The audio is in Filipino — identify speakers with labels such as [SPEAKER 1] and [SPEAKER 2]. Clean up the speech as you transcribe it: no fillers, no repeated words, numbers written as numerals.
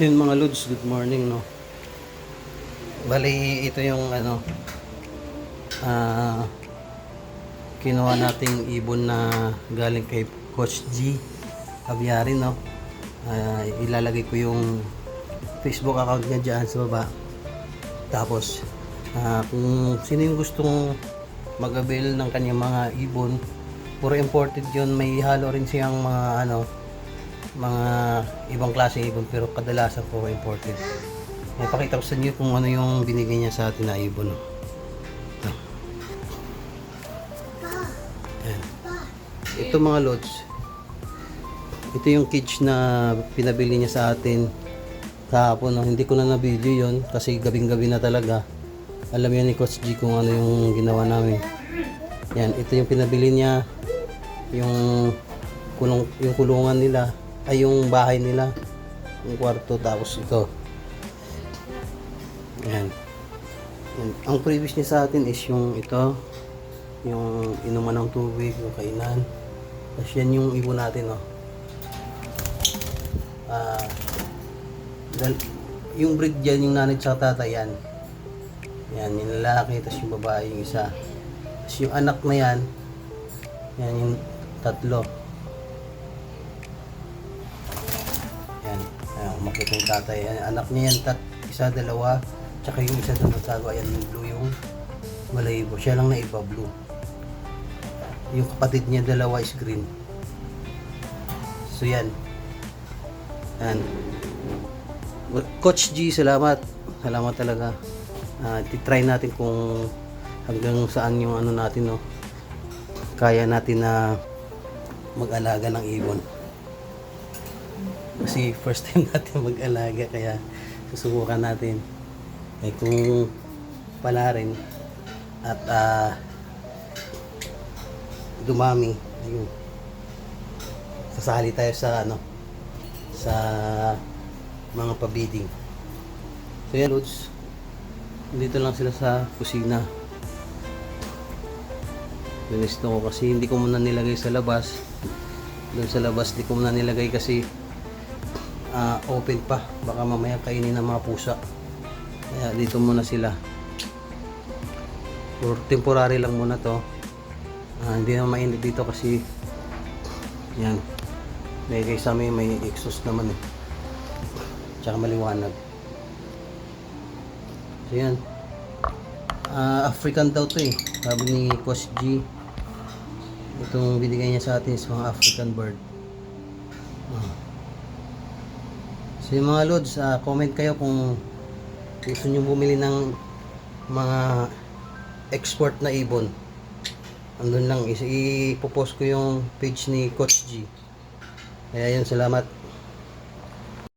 [SPEAKER 1] Yun mga lods, good morning no. Bali ito yung ah kinuha nating ibon na galing kay Coach G Aviary no. Ilalagay ko yung Facebook account niya dyan sa baba. Tapos kung sino yung gustong mag-avail ng kanyang mga ibon, puro imported yun. May halo rin siyang mga ibang klase ibon, pero kadalasan puro imported. May pakita ko sa inyo kung ano yung binigay niya sa atin na ibon. Ito. Ayan. Ito mga lods, ito yung cage na pinabili niya sa atin kahapon. No? Hindi ko na na-video yon kasi gabing-gabi na talaga. Alam yan ni Coach G kung ano yung ginawa namin. Yan, ito yung pinabili niya, yung kulungan nila, ay yung bahay nila, yung kwarto. Tapos ito, yan. Yan. Ang previous niya sa atin is yung ito, yung inuman ng tubig, yung kainan. Tapos yan yung ibon natin, no. Yung breed dyan, yung nanay at tatay yan. Yan, yung lalaki, tapos yung babae, yung isa. Tapos yung anak na yan, yan yung tatlo. Yan, makita yung tatay. Yan, anak niya yan, isa, dalawa. Tsaka yung isa na nagsago, ayan yung blue, yung malayibo. Siya lang na iba, blue. Yung kapatid niya, dalawa is green. So yan. Yan. Coach G, salamat. Salamat talaga. Titry natin kung hanggang saan yung natin, no. Kaya natin na mag-alaga ng ibon. Kasi first time natin mag-alaga, kaya susubukan natin. Kung pala rin at dumami, ayun, sasali tayo sa sa mga pabiding. So yan lods, dito lang sila sa kusina. Gusto ko kasi hindi ko muna nilagay sa labas. Doon sa labas di ko muna nilagay kasi open pa, baka mamaya kainin ng mga pusa. Kaya dito muna sila. For temporary lang muna to. Hindi na mainit dito kasi yan, may sa amin may exhaust naman eh. Tsaka maliwanag. So yan, African daw to eh, sabi ni Coach G. Itong binigay niya sa atin is mga African bird. So yung mga lods, comment kayo kung gusto nyo bumili ng mga export na ibon. Andun lang, ipopost ko yung page ni Coach G. Kaya yun, salamat.